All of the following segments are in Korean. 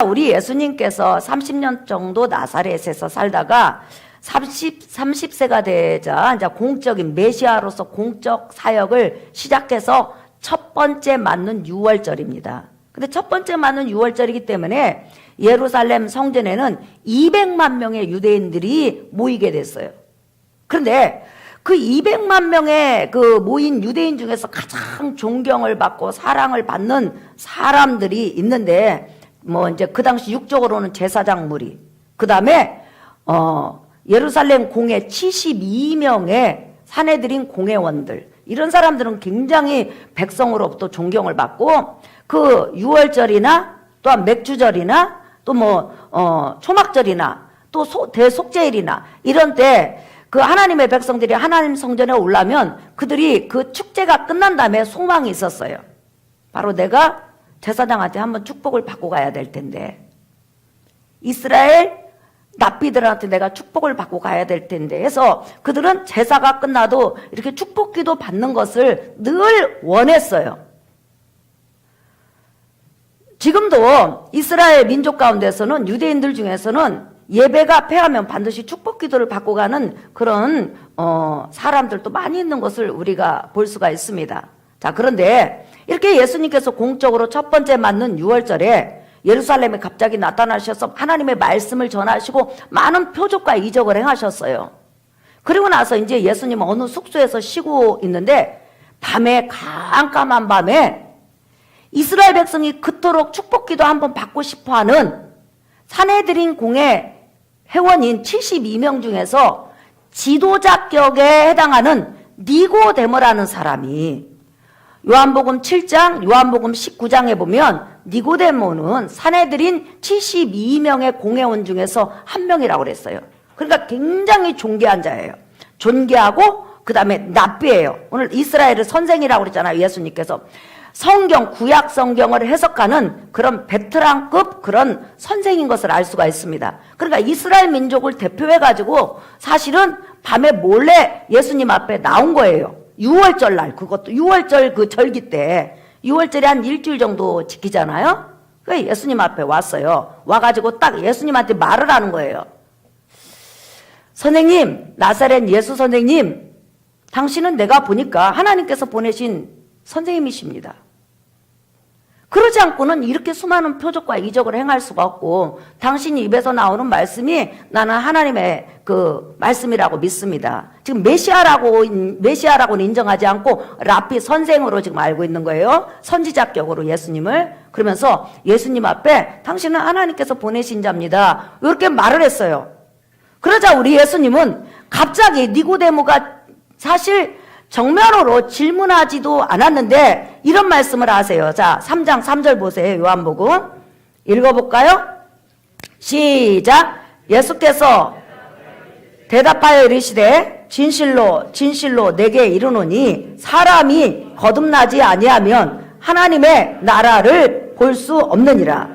우리 예수님께서 30년 정도 나사렛에서 살다가 30세가 되자 이제 공적인 메시아로서 공적 사역을 시작해서 첫 번째 맞는 6월절입니다. 근데 첫 번째 맞는 6월절이기 때문에 예루살렘 성전에는 200만 명의 유대인들이 모이게 됐어요. 그런데 그 200만 명의 그 모인 유대인 중에서 가장 존경을 받고 사랑을 받는 사람들이 있는데 뭐 이제 그 당시 육적으로는 제사장 무리, 그 다음에 예루살렘 공회 72명의 사내들인 공회원들, 이런 사람들은 굉장히 백성으로부터 존경을 받고 그 6월절이나 또한 맥주절이나 또 뭐 초막절이나 또 대속죄일이나 이런 때 그 하나님의 백성들이 하나님 성전에 올라면 그들이 그 축제가 끝난 다음에 소망이 있었어요. 바로 내가 제사장한테 한번 축복을 받고 가야 될 텐데, 이스라엘 납비들한테 내가 축복을 받고 가야 될 텐데 해서 그들은 제사가 끝나도 이렇게 축복기도 받는 것을 늘 원했어요. 지금도 이스라엘 민족 가운데서는 유대인들 중에서는 예배가 패하면 반드시 축복기도를 받고 가는 그런 사람들도 많이 있는 것을 우리가 볼 수가 있습니다. 자, 그런데 이렇게 예수님께서 공적으로 첫 번째 맞는 6월절에 예루살렘에 갑자기 나타나셔서 하나님의 말씀을 전하시고 많은 표적과 이적을 행하셨어요. 그리고 나서 이제 예수님은 어느 숙소에서 쉬고 있는데 밤에, 깜깜한 밤에 이스라엘 백성이 그토록 축복기도 한번 받고 싶어하는 사내들인 공회 회원인 72명 중에서 지도자격에 해당하는 니고데모라는 사람이, 요한복음 7장, 요한복음 19장에 보면 니고데모는 사내들인 72명의 공회원 중에서 한 명이라고 그랬어요. 그러니까 굉장히 존귀한 자예요. 존귀하고 그 다음에 납비예요. 오늘 이스라엘의 선생이라고 그랬잖아요, 예수님께서. 성경, 구약 성경을 해석하는 그런 베테랑급 그런 선생인 것을 알 수가 있습니다. 그러니까 이스라엘 민족을 대표해가지고 사실은 밤에 몰래 예수님 앞에 나온 거예요. 6월절 날, 그것도 6월절 그 절기 때 6월절에 한 일주일 정도 지키잖아요. 그 예수님 앞에 왔어요. 와가지고 딱 예수님한테 말을 하는 거예요. 선생님, 나사렛 예수 선생님, 당신은 내가 보니까 하나님께서 보내신 선생님이십니다. 그러지 않고는 이렇게 수많은 표적과 이적을 행할 수가 없고 당신 입에서 나오는 말씀이 나는 하나님의 그 말씀이라고 믿습니다. 지금 메시아라고는 인정하지 않고 랍비 선생으로 지금 알고 있는 거예요. 선지자격으로 예수님을. 그러면서 예수님 앞에 당신은 하나님께서 보내신 자입니다, 이렇게 말을 했어요. 그러자 우리 예수님은 갑자기 니고데모가 사실 정면으로 질문하지도 않았는데 이런 말씀을 하세요. 자, 3장 3절 보세요. 요한복음 읽어볼까요? 시작. 예수께서 대답하여 이르시되 진실로 진실로 내게 이르노니 사람이 거듭나지 아니하면 하나님의 나라를 볼 수 없느니라.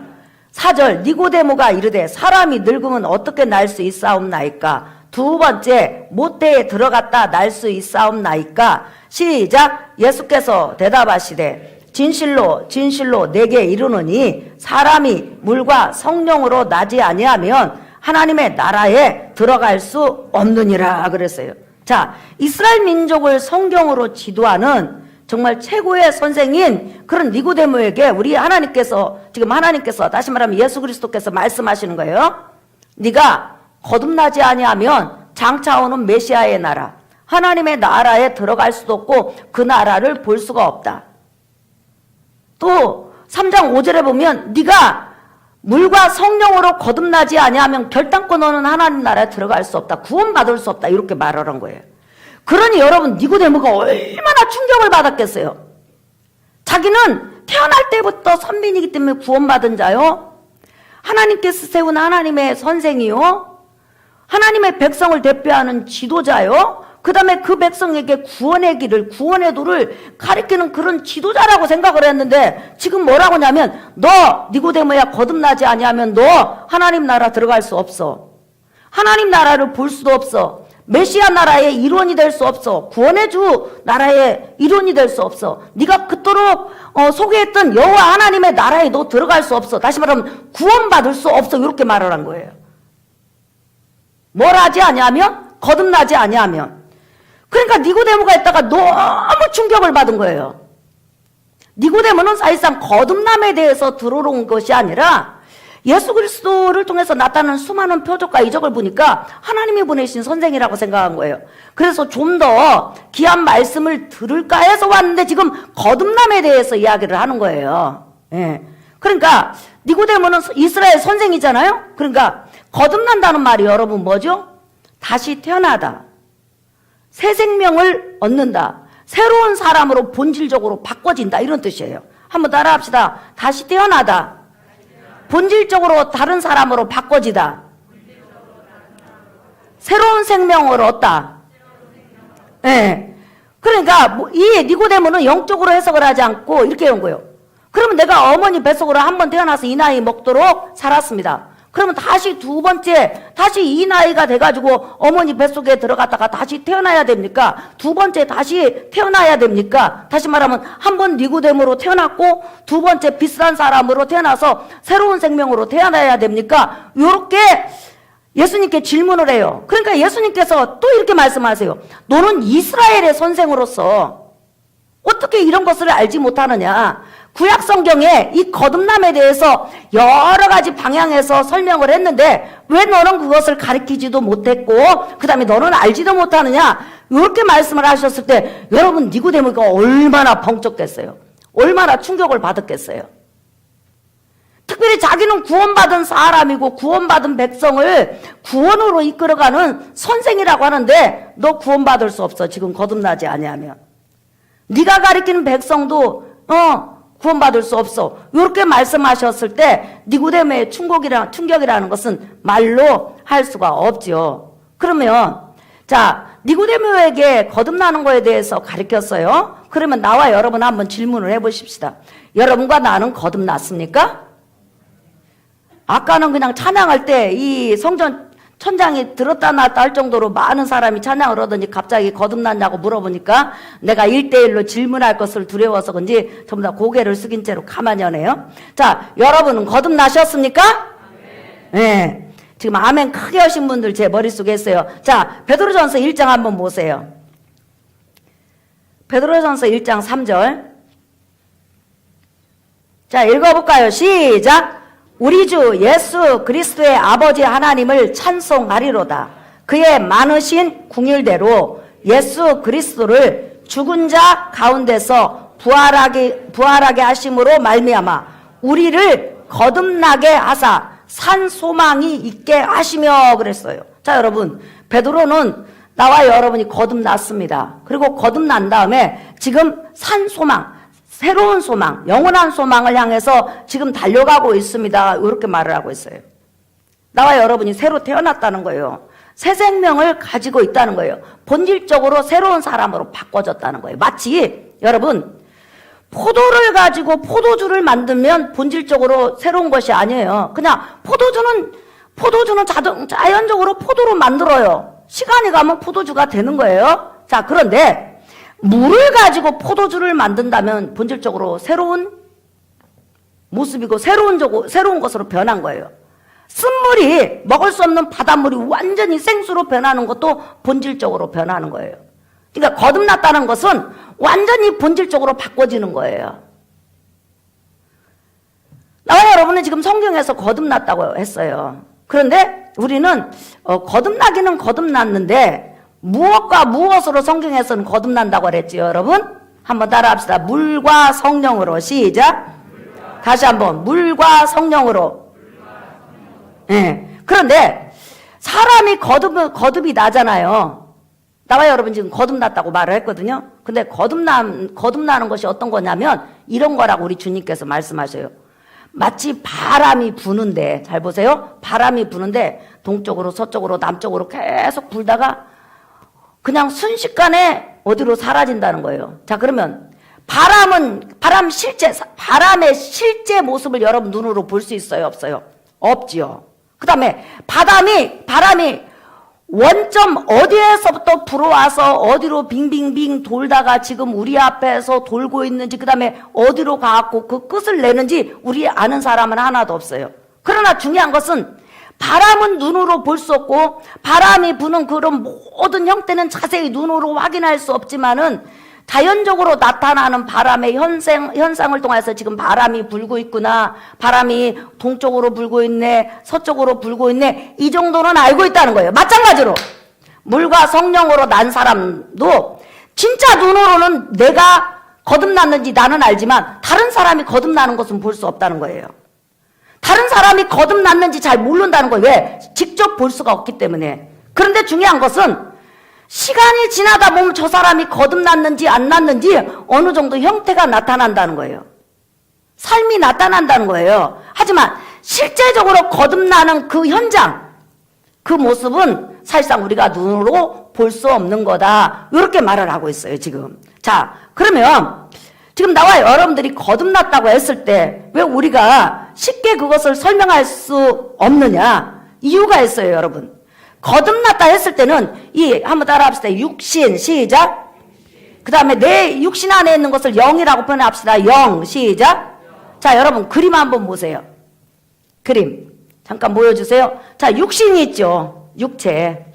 4절 니고데모가 이르되 사람이 늙으면 어떻게 날 수 있사옵나이까? 두 번째, 모태에 들어갔다 날 수 있사옵나이까? 시작. 예수께서 대답하시되 진실로 진실로 내게 이르노니 사람이 물과 성령으로 나지 아니하면 하나님의 나라에 들어갈 수 없느니라 그랬어요. 자, 이스라엘 민족을 성경으로 지도하는 정말 최고의 선생인 그런 니고데모에게 우리 하나님께서, 지금 하나님께서, 다시 말하면 예수 그리스도께서 말씀하시는 거예요. 네가 거듭나지 아니하면 장차 오는 메시아의 나라, 하나님의 나라에 들어갈 수도 없고 그 나라를 볼 수가 없다. 또 3장 5절에 보면 네가 물과 성령으로 거듭나지 아니하면 결단코 너는 하나님 나라에 들어갈 수 없다, 구원받을 수 없다, 이렇게 말을 한 거예요. 그러니 여러분, 니고데모가 얼마나 충격을 받았겠어요. 자기는 태어날 때부터 선민이기 때문에 구원받은 자요, 하나님께서 세운 하나님의 선생이요, 하나님의 백성을 대표하는 지도자요, 그 다음에 그 백성에게 구원의 길을, 구원의 도를 가리키는 그런 지도자라고 생각을 했는데 지금 뭐라고 하냐면, 너 니고데모야, 거듭나지 아니하면 너 하나님 나라 들어갈 수 없어. 하나님 나라를 볼 수도 없어. 메시아 나라의 일원이 될 수 없어. 구원의 주 나라의 일원이 될 수 없어. 네가 그토록 소개했던 여호와 하나님의 나라에 너 들어갈 수 없어. 다시 말하면 구원받을 수 없어. 이렇게 말을 한 거예요. 뭘 하지 아니하면? 거듭나지 아니하면. 그러니까 니고데모가 있다가 너무 충격을 받은 거예요. 니고데모는 사실상 거듭남에 대해서 들어온 것이 아니라 예수 그리스도를 통해서 나타나는 수많은 표적과 이적을 보니까 하나님이 보내신 선생이라고 생각한 거예요. 그래서 좀 더 귀한 말씀을 들을까 해서 왔는데 지금 거듭남에 대해서 이야기를 하는 거예요. 예. 그러니까 니고데모는 이스라엘 선생이잖아요. 그러니까 거듭난다는 말이 여러분 뭐죠? 다시 태어나다. 새 생명을 얻는다. 새로운 사람으로 본질적으로 바꿔진다. 이런 뜻이에요. 한번 따라합시다. 다시 태어나다. 본질적으로 다른 사람으로 바꿔지다. 새로운 생명을 얻다. 예. 네. 그러니까 이 니고데모는 영적으로 해석을 하지 않고 이렇게 한 거예요. 그러면 내가 어머니 뱃속으로 한번 태어나서 이 나이 먹도록 살았습니다. 그러면 다시 두 번째, 다시 이 나이가 돼가지고 어머니 뱃속에 들어갔다가 다시 태어나야 됩니까? 두 번째 다시 태어나야 됩니까? 다시 말하면 한 번 니고데모로 태어났고 두 번째 비슷한 사람으로 태어나서 새로운 생명으로 태어나야 됩니까? 요렇게 예수님께 질문을 해요. 그러니까 예수님께서 또 이렇게 말씀하세요. 너는 이스라엘의 선생으로서 어떻게 이런 것을 알지 못하느냐? 구약 성경에 이 거듭남에 대해서 여러 가지 방향에서 설명을 했는데 왜 너는 그것을 가르치지도 못했고 그 다음에 너는 알지도 못하느냐? 이렇게 말씀을 하셨을 때 여러분 니고데모가 얼마나 벙쪘겠어요? 얼마나 충격을 받았겠어요? 특별히 자기는 구원받은 사람이고 구원받은 백성을 구원으로 이끌어가는 선생이라고 하는데 너 구원받을 수 없어. 지금 거듭나지 아니하면. 네가 가리키는 백성도 구원받을 수 없어. 이렇게 말씀하셨을 때 니고데모의 충격이라는 것은 말로 할 수가 없죠. 그러면 자 니고데모에게 거듭나는 거에 대해서 가르쳤어요. 그러면 나와 여러분 한번 질문을 해보십시다. 여러분과 나는 거듭났습니까? 아까는 그냥 찬양할 때 이 성전 천장이 들었다 놨다 할 정도로 많은 사람이 찬양을 하더니 갑자기 거듭났냐고 물어보니까 내가 1대1로 질문할 것을 두려워서 그런지 전부 다 고개를 숙인 채로 가만히 하네요. 자, 여러분은 거듭나셨습니까? 네. 지금 아멘 크게 하신 분들 제 머릿속에 있어요. 자, 베드로전서 1장 한번 보세요. 베드로전서 1장 3절. 자, 읽어볼까요? 시작! 우리 주 예수 그리스도의 아버지 하나님을 찬송하리로다. 그의 많으신 궁율대로 예수 그리스도를 죽은 자 가운데서 부활하게 하심으로 말미암아 우리를 거듭나게 하사 산 소망이 있게 하시며 그랬어요. 자, 여러분 베드로는 나와 여러분이 거듭났습니다. 그리고 거듭난 다음에 지금 산 소망, 새로운 소망, 영원한 소망을 향해서 지금 달려가고 있습니다. 이렇게 말을 하고 있어요. 나와 여러분이 새로 태어났다는 거예요. 새 생명을 가지고 있다는 거예요. 본질적으로 새로운 사람으로 바꿔졌다는 거예요. 마치 여러분 포도를 가지고 포도주를 만들면 본질적으로 새로운 것이 아니에요. 그냥 포도주는 자연적으로 포도로 만들어요. 시간이 가면 포도주가 되는 거예요. 자, 그런데 물을 가지고 포도주를 만든다면 본질적으로 새로운 모습이고 새로운 것으로 변한 거예요. 쓴물이 먹을 수 없는 바닷물이 완전히 생수로 변하는 것도 본질적으로 변하는 거예요. 그러니까 거듭났다는 것은 완전히 본질적으로 바꿔지는 거예요. 나와 여러분은 지금 성경에서 거듭났다고 했어요. 그런데 우리는 거듭나기는 거듭났는데 무엇과 무엇으로 성경에서는 거듭난다고 그랬지요, 여러분? 한번 따라합시다. 물과 성령으로. 시작. 다시 한번. 물과 성령으로. 네. 그런데 사람이 거듭이 나잖아요. 나와 여러분 지금 거듭났다고 말을 했거든요. 근데 거듭나는 것이 어떤 거냐면 이런 거라고 우리 주님께서 말씀하셔요. 마치 바람이 부는데, 잘 보세요. 바람이 부는데 동쪽으로 서쪽으로 남쪽으로 계속 불다가 그냥 순식간에 어디로 사라진다는 거예요. 자, 그러면 바람의 실제 모습을 여러분 눈으로 볼 수 있어요, 없어요? 없지요. 그 다음에 바람이 원점 어디에서부터 불어와서 어디로 빙빙빙 돌다가 지금 우리 앞에서 돌고 있는지, 그 다음에 어디로 가고 그 끝을 내는지 우리 아는 사람은 하나도 없어요. 그러나 중요한 것은 바람은 눈으로 볼 수 없고 바람이 부는 그런 모든 형태는 자세히 눈으로 확인할 수 없지만은 자연적으로 나타나는 바람의 현상을 통해서 지금 바람이 불고 있구나, 바람이 동쪽으로 불고 있네, 서쪽으로 불고 있네, 이 정도는 알고 있다는 거예요. 마찬가지로 물과 성령으로 난 사람도 진짜 눈으로는 내가 거듭났는지 나는 알지만 다른 사람이 거듭나는 것은 볼 수 없다는 거예요. 다른 사람이 거듭났는지 잘 모른다는 거예요. 왜? 직접 볼 수가 없기 때문에. 그런데 중요한 것은 시간이 지나다 보면 저 사람이 거듭났는지 안 났는지 어느 정도 형태가 나타난다는 거예요. 삶이 나타난다는 거예요. 하지만 실제적으로 거듭나는 그 현장, 그 모습은 사실상 우리가 눈으로 볼 수 없는 거다, 이렇게 말을 하고 있어요 지금. 자, 그러면 지금 나와 여러분들이 거듭났다고 했을 때 왜 우리가 쉽게 그것을 설명할 수 없느냐? 이유가 있어요 여러분. 거듭났다 했을 때는 한번 따라 합시다. 육신, 시작. 그 다음에 내 육신 안에 있는 것을 영이라고 표현합시다. 영, 시작. 자, 여러분 그림 한번 보세요. 그림 잠깐 보여주세요. 자, 육신이 있죠. 육체.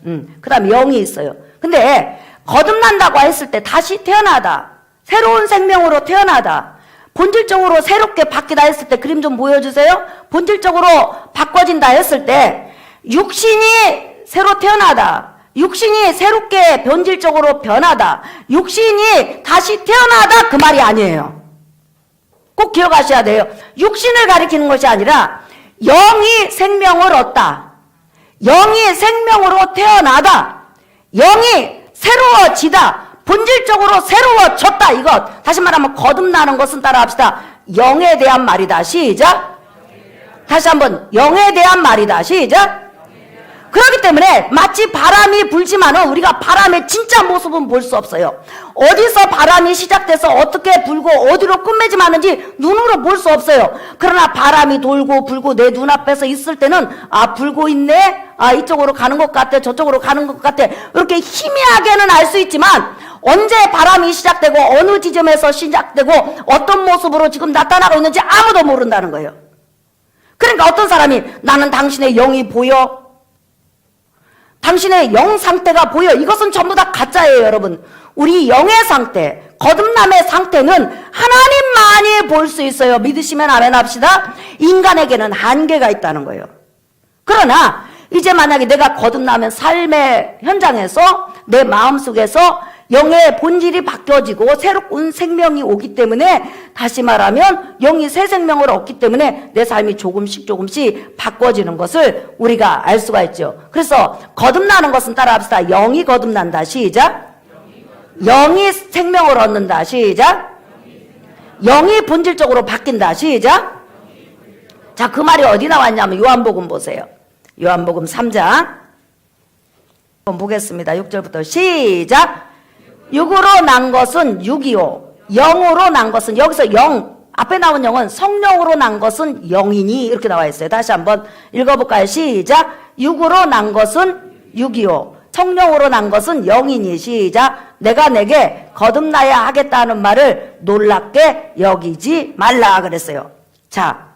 그 다음에 영이 있어요. 근데 거듭난다고 했을 때 다시 태어나다, 새로운 생명으로 태어나다, 본질적으로 새롭게 바뀌다 했을 때 그림 좀 보여주세요. 본질적으로 바꿔진다 했을 때 육신이 새로 태어나다, 육신이 새롭게 본질적으로 변하다, 육신이 다시 태어나다, 그 말이 아니에요. 꼭 기억하셔야 돼요. 육신을 가리키는 것이 아니라 영이 생명을 얻다, 영이 생명으로 태어나다, 영이 새로워지다, 본질적으로 새로워졌다. 이것 다시 말하면 거듭나는 것은 따라합시다. 영에 대한 말이다. 시작. 다시 한번 영에 대한 말이다. 시작. 그렇기 때문에 마치 바람이 불지만은 우리가 바람의 진짜 모습은 볼 수 없어요. 어디서 바람이 시작돼서 어떻게 불고 어디로 끝맺음하는지 눈으로 볼 수 없어요. 그러나 바람이 돌고 불고 내 눈앞에서 있을 때는 아, 불고 있네, 아, 이쪽으로 가는 것 같아, 저쪽으로 가는 것 같아, 이렇게 희미하게는 알 수 있지만 언제 바람이 시작되고 어느 지점에서 시작되고 어떤 모습으로 지금 나타나고 있는지 아무도 모른다는 거예요. 그러니까 어떤 사람이 나는 당신의 영이 보여, 당신의 영 상태가 보여, 이것은 전부 다 가짜예요 여러분. 우리 영의 상태, 거듭남의 상태는 하나님만이 볼 수 있어요. 믿으시면 아멘 합시다. 인간에게는 한계가 있다는 거예요. 그러나 이제 만약에 내가 거듭나면 삶의 현장에서 내 마음속에서 영의 본질이 바뀌어지고 새로운 생명이 오기 때문에, 다시 말하면 영이 새 생명을 얻기 때문에 내 삶이 조금씩 바꿔지는 것을 우리가 알 수가 있죠. 그래서 거듭나는 것은 따라합시다. 영이 거듭난다. 시작. 영이 생명을 얻는다. 시작. 영이 본질적으로 바뀐다. 시작. 자, 그 말이 어디 나왔냐면 요한복음 보세요. 요한복음 3장 한번 보겠습니다. 6절부터 시작. 육으로 난 것은 육이요, 영으로 난 것은, 여기서 영, 앞에 나온 영은 성령으로 난 것은 영이니, 이렇게 나와 있어요. 다시 한번 읽어볼까요? 시작. 육으로 난 것은 육이요, 성령으로 난 것은 영이니. 시작. 내가 내게 거듭나야 하겠다는 말을 놀랍게 여기지 말라 그랬어요. 자,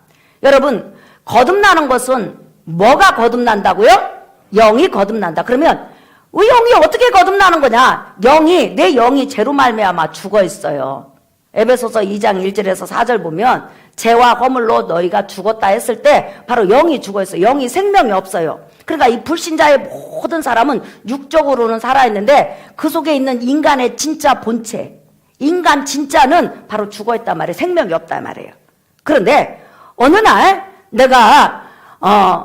여러분, 거듭나는 것은 뭐가 거듭난다고요? 영이 거듭난다. 그러면 영이 어떻게 거듭나는 거냐? 내 영이 죄로 말미암아 죽어 있어요. 에베소서 2장 1절에서 4절 보면 죄와 허물로 너희가 죽었다 했을 때 바로 영이 죽어 있어요. 영이 생명이 없어요. 그러니까 이 불신자의 모든 사람은 육적으로는 살아있는데 그 속에 있는 인간의 진짜 본체, 인간 진짜는 바로 죽어 있단 말이에요. 생명이 없단 말이에요. 그런데 어느 날 내가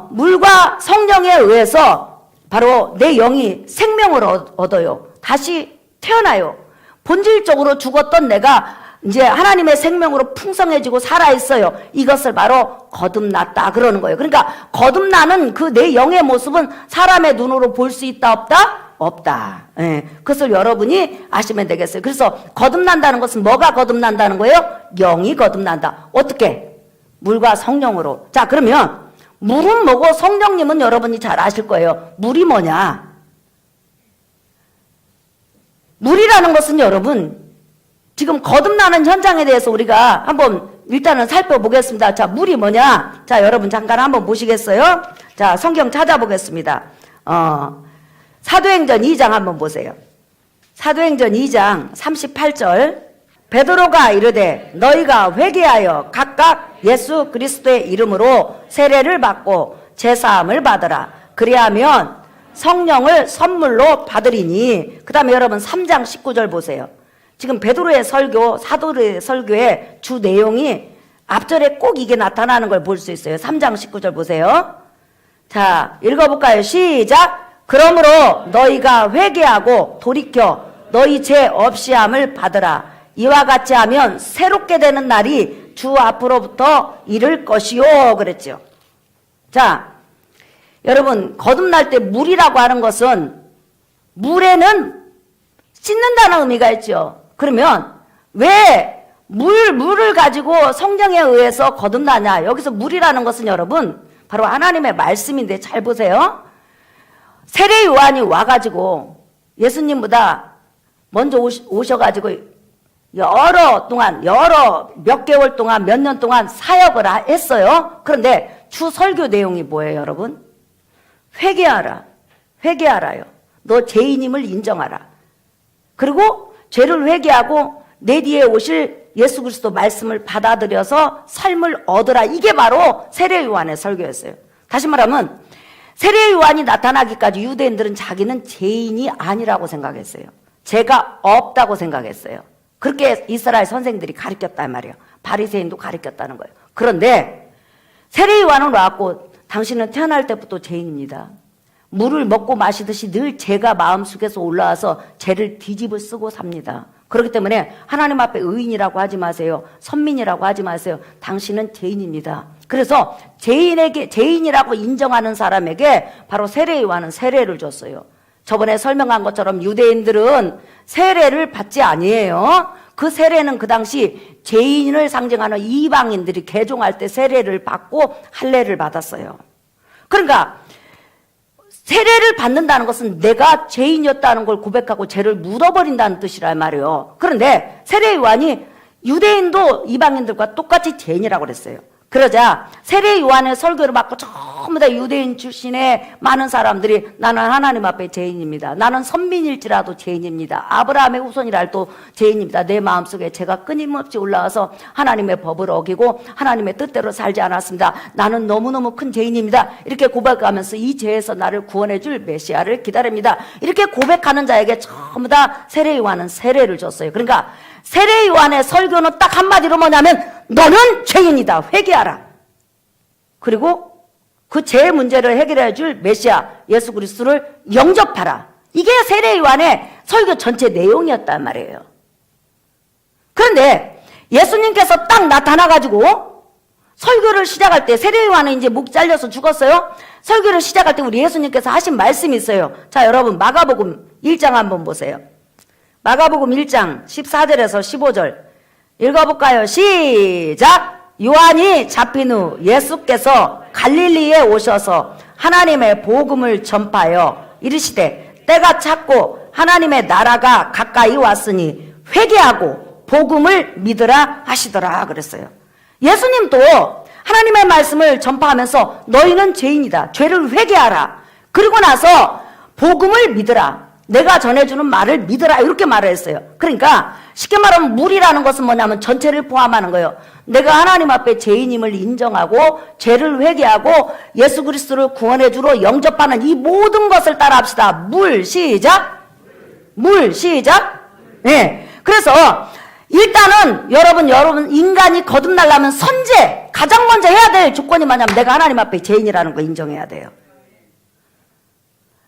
물과 성령에 의해서 바로 내 영이 생명을 얻어요. 다시 태어나요. 본질적으로 죽었던 내가 이제 하나님의 생명으로 풍성해지고 살아있어요. 이것을 바로 거듭났다 그러는 거예요. 그러니까 거듭나는 그 내 영의 모습은 사람의 눈으로 볼 수 있다 없다? 없다. 예, 그것을 여러분이 아시면 되겠어요. 그래서 거듭난다는 것은 뭐가 거듭난다는 거예요? 영이 거듭난다. 어떻게? 물과 성령으로. 자, 그러면 물은 뭐고 성령님은 여러분이 잘 아실 거예요. 물이 뭐냐? 물이라는 것은 여러분, 지금 거듭나는 현장에 대해서 우리가 한번 일단은 살펴보겠습니다. 자, 물이 뭐냐? 자, 여러분 잠깐 한번 보시겠어요? 자, 성경 찾아보겠습니다. 사도행전 2장 한번 보세요. 사도행전 2장 38절. 베드로가 이르되 너희가 회개하여 각각 예수 그리스도의 이름으로 세례를 받고 제사함을 받으라. 그리하면 성령을 선물로 받으리니. 그 다음에 여러분 3장 19절 보세요. 지금 베드로의 설교, 사도의 설교의 주 내용이 앞절에 꼭 이게 나타나는 걸 볼 수 있어요. 3장 19절 보세요. 자, 읽어볼까요? 시작! 그러므로 너희가 회개하고 돌이켜 너희 죄 없이함을 받으라. 이와 같이 하면 새롭게 되는 날이 주 앞으로부터 이를 것이요. 그랬죠. 자, 여러분 거듭날 때 물이라고 하는 것은 물에는 씻는다는 의미가 있죠. 그러면 왜 물을 가지고 성령에 의해서 거듭나냐? 여기서 물이라는 것은 여러분 바로 하나님의 말씀인데 잘 보세요. 세례 요한이 와가지고 예수님보다 먼저 오셔가지고 몇 개월 동안 몇 년 동안 사역을 했어요. 그런데 주 설교 내용이 뭐예요, 여러분? 회개하라. 회개하라요. 너 죄인임을 인정하라. 그리고 죄를 회개하고 내 뒤에 오실 예수 그리스도 말씀을 받아들여서 삶을 얻으라. 이게 바로 세례 요한의 설교였어요. 다시 말하면 세례 요한이 나타나기까지 유대인들은 자기는 죄인이 아니라고 생각했어요. 죄가 없다고 생각했어요. 그렇게 이스라엘 선생들이 가르쳤단 말이에요. 바리새인도 가르쳤다는 거예요. 그런데 세례 요한은 와갖고 당신은 태어날 때부터 죄인입니다. 물을 먹고 마시듯이 늘 죄가 마음속에서 올라와서 죄를 뒤집어 쓰고 삽니다. 그렇기 때문에 하나님 앞에 의인이라고 하지 마세요. 선민이라고 하지 마세요. 당신은 죄인입니다. 그래서 죄인이라고 인정하는 사람에게 바로 세례 요한은 세례를 줬어요. 저번에 설명한 것처럼 유대인들은 세례를 받지 아니에요. 그 세례는 그 당시 죄인을 상징하는 이방인들이 개종할 때 세례를 받고 할례를 받았어요. 그러니까 세례를 받는다는 것은 내가 죄인이었다는 걸 고백하고 죄를 묻어버린다는 뜻이란 말이에요. 그런데 세례 요한이 유대인도 이방인들과 똑같이 죄인이라고 그랬어요. 그러자 세례 요한의 설교를 받고 전부 다 유대인 출신의 많은 사람들이 나는 하나님 앞에 죄인입니다. 나는 선민일지라도 죄인입니다. 아브라함의 후손이라도 죄인입니다. 내 마음속에 죄가 끊임없이 올라와서 하나님의 법을 어기고 하나님의 뜻대로 살지 않았습니다. 나는 너무너무 큰 죄인입니다. 이렇게 고백하면서 이 죄에서 나를 구원해 줄 메시아를 기다립니다. 이렇게 고백하는 자에게 전부 다 세례 요한은 세례를 줬어요. 그러니까 세례 요한의 설교는 딱 한마디로 뭐냐면 너는 죄인이다. 회개하라. 그리고 그 죄 문제를 해결해 줄 메시아 예수 그리스도를 영접하라. 이게 세례 요한의 설교 전체 내용이었단 말이에요. 그런데 예수님께서 딱 나타나가지고 설교를 시작할 때 세례 요한은 이제 목 잘려서 죽었어요. 설교를 시작할 때 우리 예수님께서 하신 말씀이 있어요. 자, 여러분 마가복음 1장 한번 보세요. 마가복음 1장 14절에서 15절 읽어볼까요? 시작! 요한이 잡힌 후 예수께서 갈릴리에 오셔서 하나님의 복음을 전파하여 이르시되 때가 찼고 하나님의 나라가 가까이 왔으니 회개하고 복음을 믿으라 하시더라 그랬어요. 예수님도 하나님의 말씀을 전파하면서 너희는 죄인이다. 죄를 회개하라. 그리고 나서 복음을 믿으라. 내가 전해주는 말을 믿으라. 이렇게 말을 했어요. 그러니까 쉽게 말하면 물이라는 것은 뭐냐면 전체를 포함하는 거예요. 내가 하나님 앞에 죄인임을 인정하고 죄를 회개하고 예수 그리스도를 구원해주러 영접하는 이 모든 것을 따라합시다. 물 시작. 물 시작. 네. 그래서 일단은 여러분 인간이 거듭나려면 선제 가장 먼저 해야 될 조건이 뭐냐면 내가 하나님 앞에 죄인이라는 거 인정해야 돼요.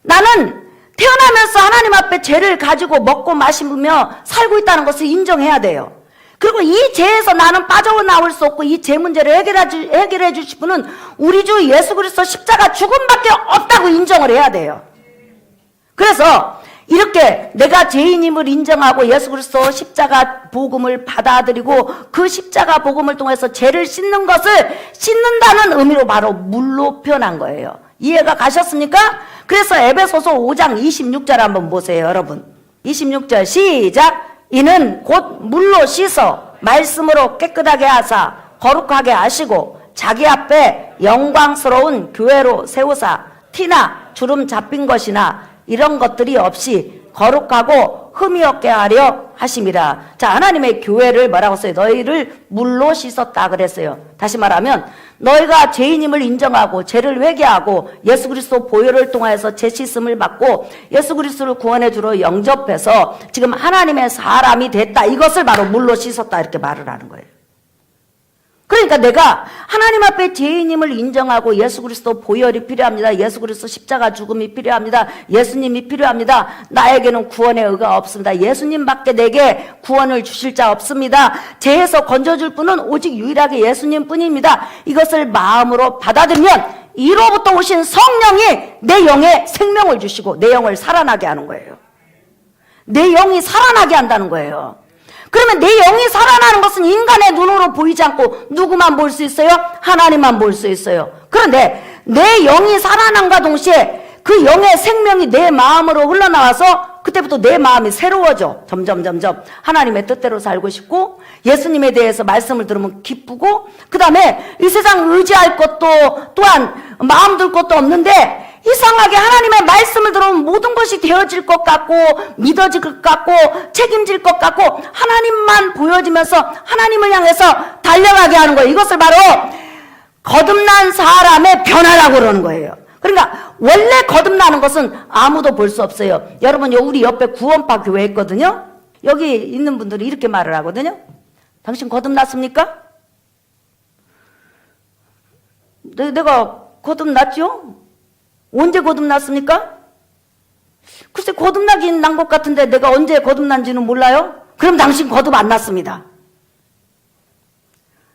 나는 태어나면서 하나님 앞에 죄를 가지고 먹고 마시며 살고 있다는 것을 인정해야 돼요. 그리고 이 죄에서 나는 빠져나올 수 없고 이 죄 문제를 해결해 주실 분은 우리 주 예수 그리스도 십자가 죽음밖에 없다고 인정을 해야 돼요. 그래서 이렇게 내가 죄인임을 인정하고 예수 그리스도 십자가 복음을 받아들이고 그 십자가 복음을 통해서 죄를 씻는 것을 씻는다는 의미로 바로 물로 표현한 거예요. 이해가 가셨습니까? 그래서 에베소서 5장 26절 한번 보세요, 여러분. 26절 시작. 이는 곧 물로 씻어 말씀으로 깨끗하게 하사 거룩하게 하시고 자기 앞에 영광스러운 교회로 세우사 티나 주름 잡힌 것이나 이런 것들이 없이 거룩하고 흠이 없게 하려 하심이라. 자, 하나님의 교회를 뭐라고 써요? 너희를 물로 씻었다 그랬어요. 다시 말하면 너희가 죄인임을 인정하고 죄를 회개하고 예수 그리스도 보혈을 통하여서 죄 씻음을 받고 예수 그리스도를 구원의 주로 영접해서 지금 하나님의 사람이 됐다. 이것을 바로 물로 씻었다 이렇게 말을 하는 거예요. 그러니까 내가 하나님 앞에 죄인임을 인정하고 예수 그리스도 보혈이 필요합니다. 예수 그리스도 십자가 죽음이 필요합니다. 예수님이 필요합니다. 나에게는 구원의 의가 없습니다. 예수님밖에 내게 구원을 주실 자 없습니다. 죄에서 건져줄 분은 오직 유일하게 예수님 뿐입니다. 이것을 마음으로 받아들면 이로부터 오신 성령이 내 영에 생명을 주시고 내 영을 살아나게 하는 거예요. 내 영이 살아나게 한다는 거예요. 그러면 내 영이 살아나는 것은 인간의 눈으로 보이지 않고 누구만 볼 수 있어요? 하나님만 볼 수 있어요. 그런데 내 영이 살아남과 동시에 그 영의 생명이 내 마음으로 흘러나와서 그때부터 내 마음이 새로워져. 점점 하나님의 뜻대로 살고 싶고 예수님에 대해서 말씀을 들으면 기쁘고 그 다음에 이 세상 의지할 것도 또한 마음 둘 것도 없는데 이상하게 하나님의 말씀을 들으면 모든 것이 되어질 것 같고 믿어질 것 같고 책임질 것 같고 하나님만 보여지면서 하나님을 향해서 달려가게 하는 거예요. 이것을 바로 거듭난 사람의 변화라고 그러는 거예요. 그러니까 원래 거듭나는 것은 아무도 볼 수 없어요. 여러분 우리 옆에 구원파 교회 있거든요. 여기 있는 분들이 이렇게 말을 하거든요. 당신 거듭났습니까? 내가 거듭났죠? 언제 거듭났습니까? 글쎄 거듭나긴 난 것 같은데 내가 언제 거듭난지는 몰라요? 그럼 당신 거듭 안 났습니다.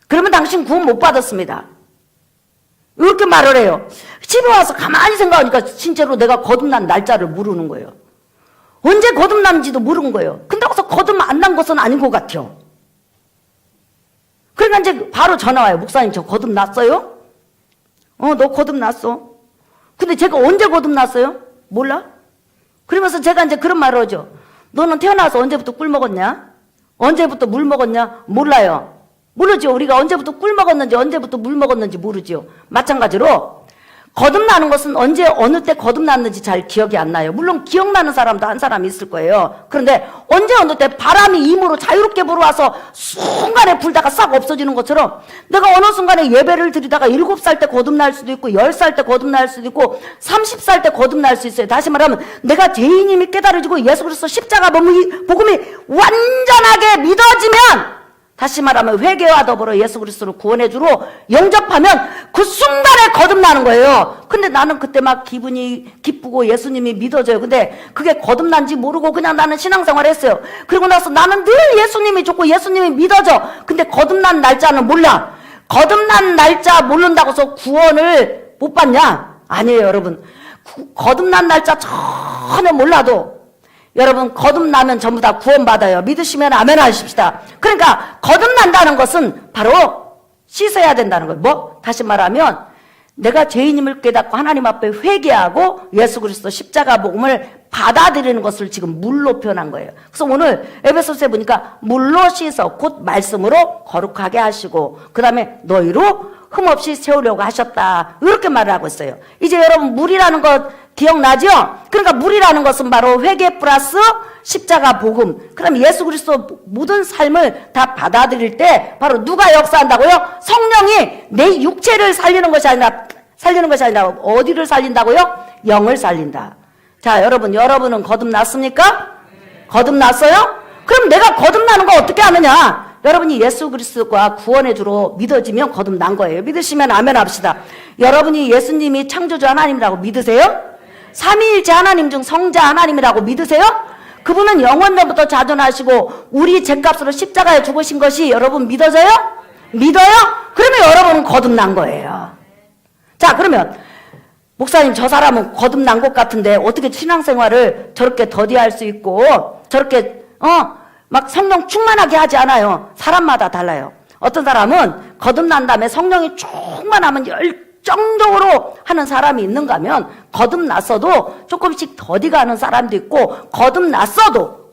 그러면 당신 구원 못 받았습니다. 이렇게 말을 해요. 집에 와서 가만히 생각하니까 진짜로 내가 거듭난 날짜를 모르는 거예요. 언제 거듭난지도 모르는 거예요. 근데 와서 거듭 안 난 것은 아닌 것 같아요. 그러니까 이제 바로 전화 와요. 목사님 저 거듭났어요? 너 거듭났어. 근데 제가 언제 거듭났어요? 몰라? 그러면서 제가 이제 그런 말을 하죠. 너는 태어나서 언제부터 꿀 먹었냐? 언제부터 물 먹었냐? 몰라요. 모르죠. 우리가 언제부터 꿀 먹었는지 언제부터 물 먹었는지 모르죠. 마찬가지로 거듭나는 것은 언제 어느 때 거듭났는지 잘 기억이 안 나요. 물론 기억나는 사람도 한 사람 있을 거예요. 그런데 언제 어느 때 바람이 임으로 자유롭게 불어와서 순간에 불다가 싹 없어지는 것처럼 내가 어느 순간에 예배를 드리다가 7살 때 거듭날 수도 있고 10살 때 거듭날 수도 있고 30살 때 거듭날 수 있어요. 다시 말하면 내가 죄인임이 깨달아지고 예수 그리스도 십자가 복음이 완전하게 믿어지면 다시 말하면 회개와 더불어 예수 그리스도를 구원의 주로 영접하면 그 순간에 거듭나는 거예요. 근데 나는 그때 막 기분이 기쁘고 예수님이 믿어져요. 근데 그게 거듭난지 모르고 그냥 나는 신앙생활 했어요. 그리고 나서 나는 늘 예수님이 좋고 예수님이 믿어져. 근데 거듭난 날짜는 몰라. 거듭난 날짜 모른다고 해서 구원을 못 받냐? 아니에요, 여러분. 거듭난 날짜 전혀 몰라도 여러분 거듭나면 전부 다 구원받아요. 믿으시면 아멘 하십시다. 그러니까 거듭난다는 것은 바로 씻어야 된다는 거예요. 뭐? 다시 말하면 내가 죄인임을 깨닫고 하나님 앞에 회개하고 예수 그리스도 십자가 복음을 받아들이는 것을 지금 물로 표현한 거예요. 그래서 오늘 에베소서에 보니까 물로 씻어 곧 말씀으로 거룩하게 하시고 그 다음에 너희로 흠없이 세우려고 하셨다. 이렇게 말을 하고 있어요. 이제 여러분 물이라는 것 기억나죠? 그러니까 물이라는 것은 바로 회개 플러스 십자가 복음. 그럼 예수 그리스도 모든 삶을 다 받아들일 때 바로 누가 역사한다고요? 성령이 내 육체를 살리는 것이 아니라 어디를 살린다고요? 영을 살린다. 자, 여러분은 거듭났습니까? 거듭났어요? 그럼 내가 거듭나는 거 어떻게 하느냐? 여러분이 예수 그리스도가 구원의 주로 믿어지면 거듭난 거예요. 믿으시면 아멘 합시다. 여러분이 예수님이 창조주 하나님이라고 믿으세요? 삼위일체 하나님 중 성자 하나님이라고 믿으세요? 그분은 영원전부터 자존하시고 우리 죄값으로 십자가에 죽으신 것이 여러분 믿어져요? 믿어요? 그러면 여러분은 거듭난 거예요. 자, 그러면 목사님 저 사람은 거듭난 것 같은데 어떻게 신앙생활을 저렇게 더디할 수 있고 저렇게 막 성령 충만하게 하지 않아요. 사람마다 달라요. 어떤 사람은 거듭난 다음에 성령이 충만하면 열정적으로 하는 사람이 있는가 하면 거듭났어도 조금씩 더디가는 사람도 있고 거듭났어도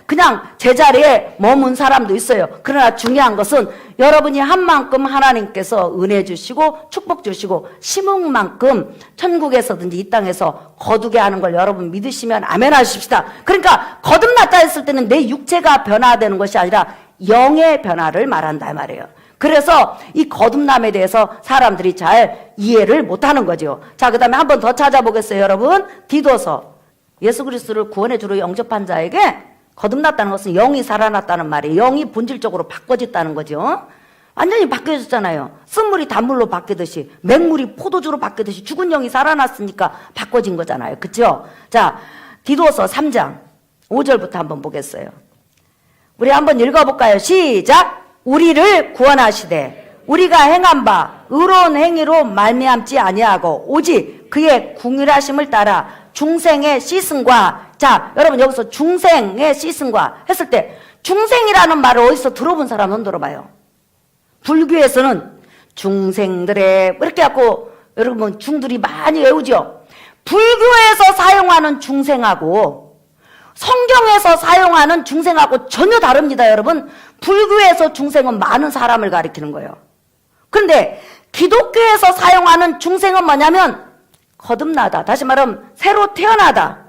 그냥 제자리에 머문 사람도 있어요. 그러나 중요한 것은 여러분이 한 만큼 하나님께서 은혜 주시고 축복 주시고 심은 만큼 천국에서든지 이 땅에서 거두게 하는 걸 여러분 믿으시면 아멘 하십시다. 그러니까 거듭났다 했을 때는 내 육체가 변화되는 것이 아니라 영의 변화를 말한다 말이에요. 그래서 이 거듭남에 대해서 사람들이 잘 이해를 못하는 거죠. 자, 그 다음에 한 번 더 찾아보겠어요, 여러분. 디도서. 예수 그리스도를 구원의 주로 영접한 자에게 거듭났다는 것은 영이 살아났다는 말이에요. 영이 본질적으로 바꿔졌다는 거죠. 완전히 바뀌어졌잖아요. 쓴물이 단물로 바뀌듯이, 맹물이 포도주로 바뀌듯이 죽은 영이 살아났으니까 바꿔진 거잖아요. 그렇죠? 자, 디도서 3장 5절부터 한번 보겠어요. 우리 한번 읽어볼까요? 시작! 우리를 구원하시되 우리가 행한 바 의로운 행위로 말미암지 아니하고 오직 그의 궁휼하심을 따라 중생의 씻음과, 자, 여러분 여기서 중생의 씻음과 했을 때 중생이라는 말을 어디서 들어본 사람 손 들어봐요. 불교에서는 중생들의 이렇게 하고 여러분 중들이 많이 외우죠. 불교에서 사용하는 중생하고 성경에서 사용하는 중생하고 전혀 다릅니다, 여러분. 불교에서 중생은 많은 사람을 가리키는 거예요. 그런데 기독교에서 사용하는 중생은 뭐냐면 거듭나다, 다시 말하면 새로 태어나다,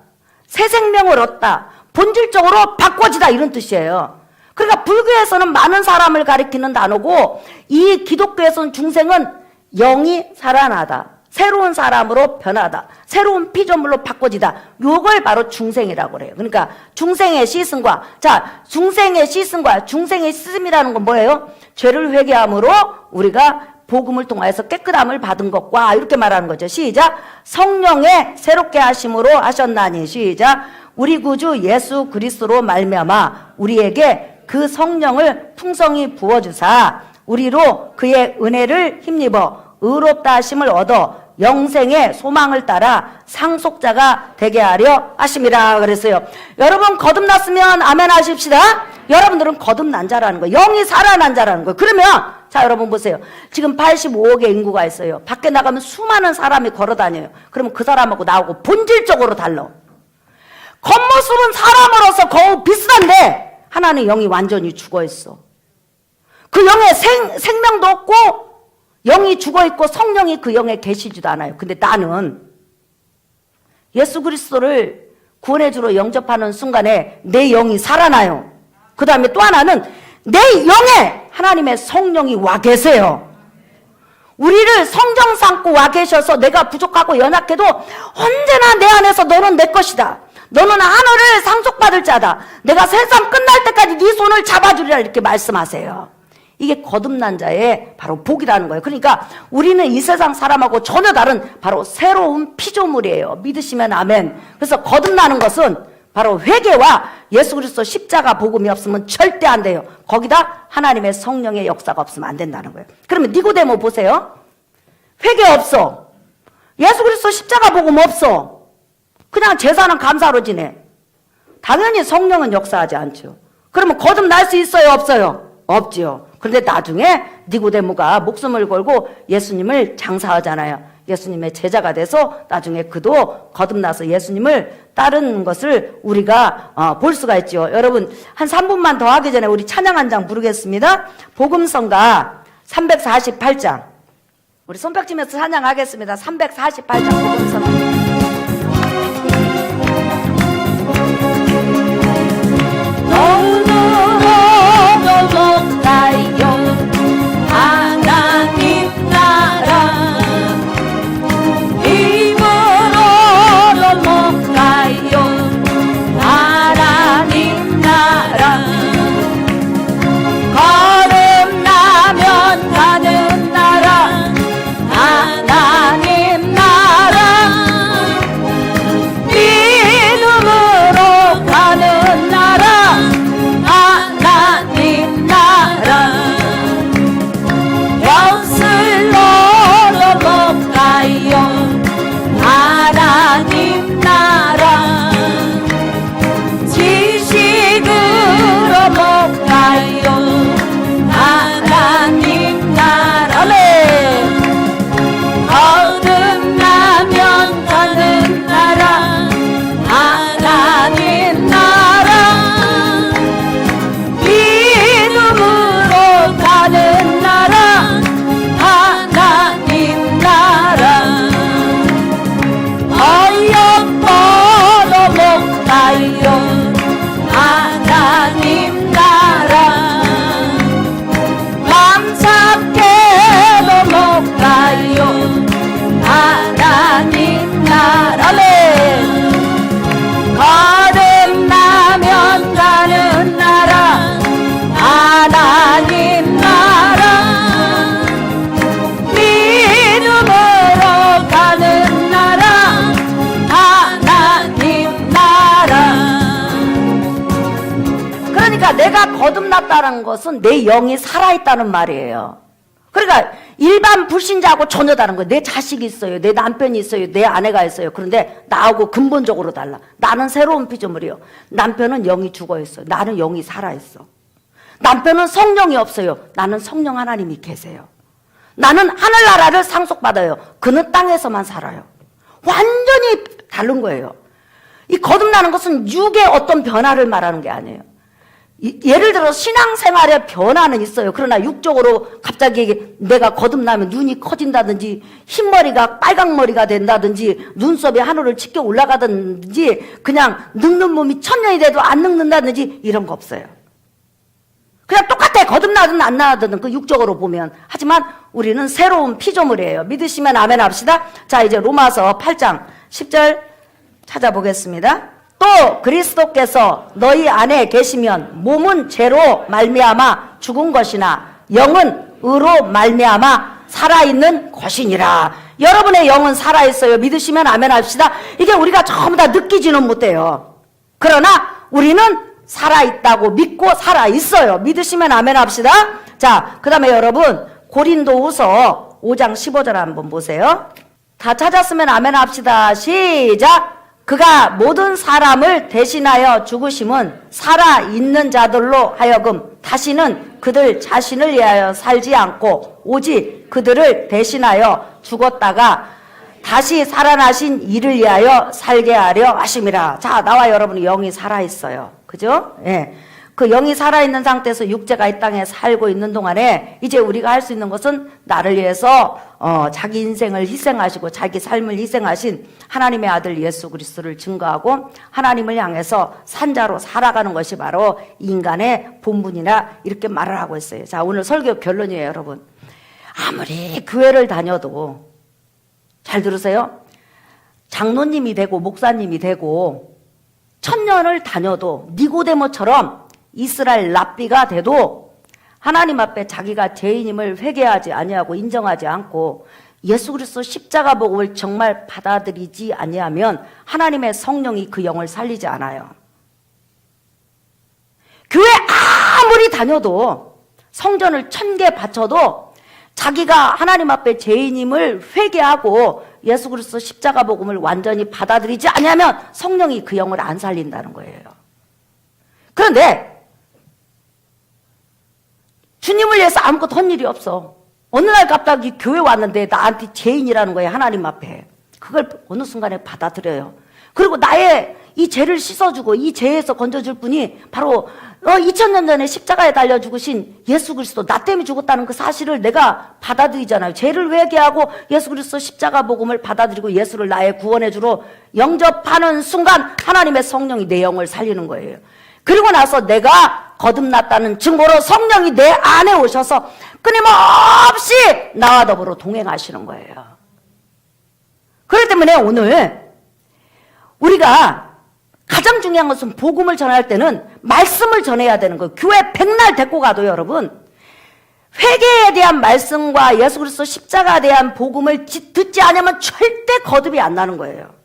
새 생명을 얻다, 본질적으로 바꿔지다 이런 뜻이에요. 그러니까 불교에서는 많은 사람을 가리키는 단어고 이 기독교에서는 중생은 영이 살아나다, 새로운 사람으로 변하다, 새로운 피조물로 바꿔지다. 요걸 바로 중생이라고 그래요. 그러니까 중생의 씻음과, 자, 중생의 씻음과 중생의 씻음이라는 건 뭐예요? 죄를 회개함으로 우리가 복음을 통하여서 깨끗함을 받은 것과 이렇게 말하는 거죠. 시작! 성령의 새롭게 하심으로 하셨나니. 시작! 우리 구주 예수 그리스도로 말미암아 우리에게 그 성령을 풍성히 부어주사 우리로 그의 은혜를 힘입어 의롭다 하심을 얻어 영생의 소망을 따라 상속자가 되게 하려 하심이라 그랬어요. 여러분 거듭났으면 아멘 하십시다. 여러분들은 거듭난 자라는 거예요. 영이 살아난 자라는 거예요. 그러면 자, 여러분 보세요. 지금 85억의 인구가 있어요. 밖에 나가면 수많은 사람이 걸어다녀요. 그러면 그 사람하고 나하고 본질적으로 달라. 겉모습은 사람으로서 거의 비슷한데 하나는 영이 완전히 죽어있어. 그 영에 생명도 없고 영이 죽어있고 성령이 그 영에 계시지도 않아요. 근데 나는 예수 그리스도를 구원의 주로 영접하는 순간에 내 영이 살아나요. 그 다음에 또 하나는 내 영에 하나님의 성령이 와 계세요. 우리를 성령 삼고 와 계셔서 내가 부족하고 연약해도 언제나 내 안에서 너는 내 것이다. 너는 하늘을 상속받을 자다. 내가 세상 끝날 때까지 네 손을 잡아주리라 이렇게 말씀하세요. 이게 거듭난 자의 바로 복이라는 거예요. 그러니까 우리는 이 세상 사람하고 전혀 다른 바로 새로운 피조물이에요. 믿으시면 아멘. 그래서 거듭나는 것은 바로 회개와 예수 그리스도 십자가 복음이 없으면 절대 안 돼요. 거기다 하나님의 성령의 역사가 없으면 안 된다는 거예요. 그러면 니고데모 보세요. 회개 없어. 예수 그리스도 십자가 복음 없어. 그냥 제사는 감사로 지내. 당연히 성령은 역사하지 않죠. 그러면 거듭날 수 있어요, 없어요? 없지요. 그런데 나중에 니고데모가 목숨을 걸고 예수님을 장사하잖아요. 예수님의 제자가 돼서 나중에 그도 거듭나서 예수님을 따르는 것을 우리가 볼 수가 있죠. 여러분 한 3분만 더 하기 전에 우리 찬양 한 장 부르겠습니다. 복음성가 348장. 우리 손뼉치면서 찬양하겠습니다. 348장 복음성가. 하나님 나라 입으로도 못 가요. 하나님 나라 거듭나면 가는 나라. 하나님 나라 거듭났다는 것은 내 영이 살아있다는 말이에요. 그러니까 일반 불신자하고 전혀 다른 거예요. 내 자식이 있어요. 내 남편이 있어요. 내 아내가 있어요. 그런데 나하고 근본적으로 달라. 나는 새로운 피조물이요. 남편은 영이 죽어있어요. 나는 영이 살아있어. 남편은 성령이 없어요. 나는 성령 하나님이 계세요. 나는 하늘나라를 상속받아요. 그는 땅에서만 살아요. 완전히 다른 거예요. 이 거듭나는 것은 육의 어떤 변화를 말하는 게 아니에요. 예를 들어 신앙생활의 변화는 있어요. 그러나 육적으로 갑자기 내가 거듭나면 눈이 커진다든지 흰머리가 빨강머리가 된다든지 눈썹이 하늘을 치켜 올라가든지 그냥 늙는 몸이 천년이 돼도 안 늙는다든지 이런 거 없어요. 그냥 똑같아. 거듭나든 안 나든 그 육적으로 보면. 하지만 우리는 새로운 피조물이에요. 믿으시면 아멘 합시다. 자, 이제 로마서 8장 10절 찾아보겠습니다. 또 그리스도께서 너희 안에 계시면 몸은 죄로 말미암아 죽은 것이나 영은 의로 말미암아 살아있는 것이니라. 여러분의 영은 살아있어요. 믿으시면 아멘 합시다. 이게 우리가 전부 다 느끼지는 못해요. 그러나 우리는 살아있다고 믿고 살아있어요. 믿으시면 아멘 합시다. 자, 그 다음에 여러분 고린도후서 5장 15절 한번 보세요. 다 찾았으면 아멘 합시다. 시작. 그가 모든 사람을 대신하여 죽으심은 살아있는 자들로 하여금 다시는 그들 자신을 위하여 살지 않고 오직 그들을 대신하여 죽었다가 다시 살아나신 이를 위하여 살게 하려 하심이라. 자, 나와 여러분의 영이 살아있어요. 그죠? 예. 그 영이 살아있는 상태에서 육체가 이 땅에 살고 있는 동안에 이제 우리가 할 수 있는 것은 나를 위해서 자기 인생을 희생하시고 자기 삶을 희생하신 하나님의 아들 예수 그리스도를 증거하고 하나님을 향해서 산자로 살아가는 것이 바로 인간의 본분이라 이렇게 말을 하고 있어요. 자, 오늘 설교 결론이에요, 여러분. 아무리 교회를 다녀도 잘 들으세요. 장로님이 되고 목사님이 되고 천년을 다녀도 니고데모처럼 이스라엘 랍비가 돼도 하나님 앞에 자기가 죄인임을 회개하지 아니하고 인정하지 않고 예수 그리스도 십자가 복음을 정말 받아들이지 아니하면 하나님의 성령이 그 영을 살리지 않아요. 교회 아무리 다녀도 성전을 1000개 바쳐도 자기가 하나님 앞에 죄인임을 회개하고 예수 그리스도 십자가 복음을 완전히 받아들이지 아니하면 성령이 그 영을 안 살린다는 거예요. 그런데 주님을 위해서 아무것도 한 일이 없어. 어느 날 갑자기 교회 왔는데 나한테 죄인이라는 거예요. 하나님 앞에. 그걸 어느 순간에 받아들여요. 그리고 나의 이 죄를 씻어주고 이 죄에서 건져줄 분이 바로 2000년 전에 십자가에 달려 죽으신 예수 그리스도, 나 때문에 죽었다는 그 사실을 내가 받아들이잖아요. 죄를 회개하고 예수 그리스도 십자가 복음을 받아들이고 예수를 나의 구원의 주로 영접하는 순간 하나님의 성령이 내 영을 살리는 거예요. 그리고 나서 내가 거듭났다는 증거로 성령이 내 안에 오셔서 끊임없이 나와 더불어 동행하시는 거예요. 그렇기 때문에 오늘 우리가 가장 중요한 것은 복음을 전할 때는 말씀을 전해야 되는 거예요. 교회 백날 데리고 가도 여러분 회개에 대한 말씀과 예수 그리스도 십자가에 대한 복음을 듣지 않으면 절대 거듭이 안 나는 거예요.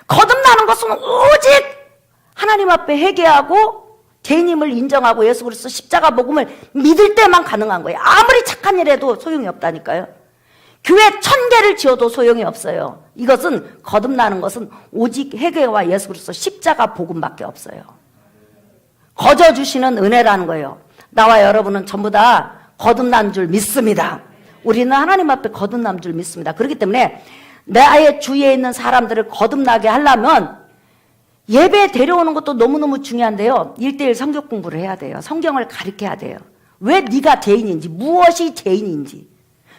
거듭나는 것은 오직 하나님 앞에 회개하고 죄인임을 인정하고 예수 그리스도 십자가 복음을 믿을 때만 가능한 거예요. 아무리 착한 일 해도 소용이 없다니까요. 교회 1000개를 지어도 소용이 없어요. 이것은 거듭나는 것은 오직 회개와 예수 그리스도 십자가 복음밖에 없어요. 거저주시는 은혜라는 거예요. 나와 여러분은 전부 다 거듭난 줄 믿습니다. 우리는 하나님 앞에 거듭난 줄 믿습니다. 그렇기 때문에 나의 주위에 있는 사람들을 거듭나게 하려면 예배 데려오는 것도 너무너무 중요한데요. 1:1 성경 공부를 해야 돼요. 성경을 가르쳐야 돼요. 왜 네가 죄인인지, 무엇이 죄인인지,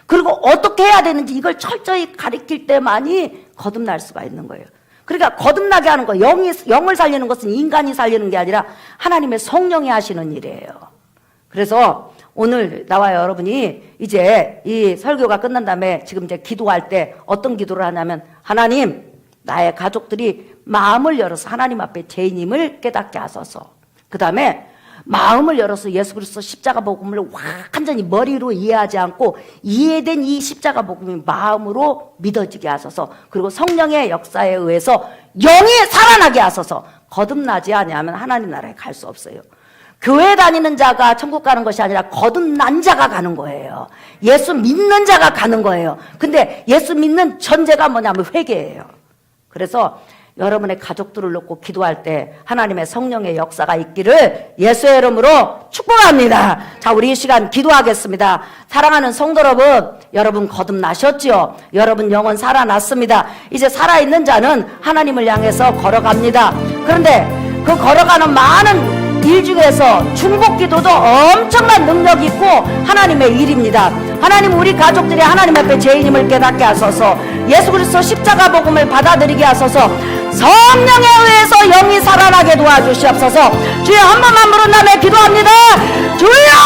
그리고 어떻게 해야 되는지 이걸 철저히 가르칠 때만이 거듭날 수가 있는 거예요. 그러니까 거듭나게 하는 거, 영을 살리는 것은 인간이 살리는 게 아니라 하나님의 성령이 하시는 일이에요. 그래서 오늘 나와 여러분이 이제 이 설교가 끝난 다음에 지금 이제 기도할 때 어떤 기도를 하냐면, 하나님, 나의 가족들이 마음을 열어서 하나님 앞에 죄인임을 깨닫게 하소서. 그 다음에 마음을 열어서 예수 그리스도 십자가 복음을 완전히 머리로 이해하지 않고 이해된 이 십자가 복음이 마음으로 믿어지게 하소서. 그리고 성령의 역사에 의해서 영이 살아나게 하소서. 거듭나지 아니하면 하나님 나라에 갈 수 없어요. 교회 다니는 자가 천국 가는 것이 아니라 거듭난 자가 가는 거예요. 예수 믿는 자가 가는 거예요. 근데 예수 믿는 전제가 뭐냐면 회개예요. 그래서 여러분의 가족들을 놓고 기도할 때 하나님의 성령의 역사가 있기를 예수의 이름으로 축복합니다. 자, 우리 이 시간 기도하겠습니다. 사랑하는 성도 여러분 거듭나셨지요? 여러분 영혼 살아났습니다. 이제 살아있는 자는 하나님을 향해서 걸어갑니다. 그런데 그 걸어가는 많은 일 중에서 중보기도도 엄청난 능력이 있고 하나님의 일입니다. 하나님, 우리 가족들이 하나님 앞에 죄인임을 깨닫게 하소서. 예수 그리스도 십자가 복음을 받아들이게 하소서. 성령에 의해서 영이 살아나게 도와주시옵소서. 주여, 한 번만 부른 다음에 기도합니다. 주여!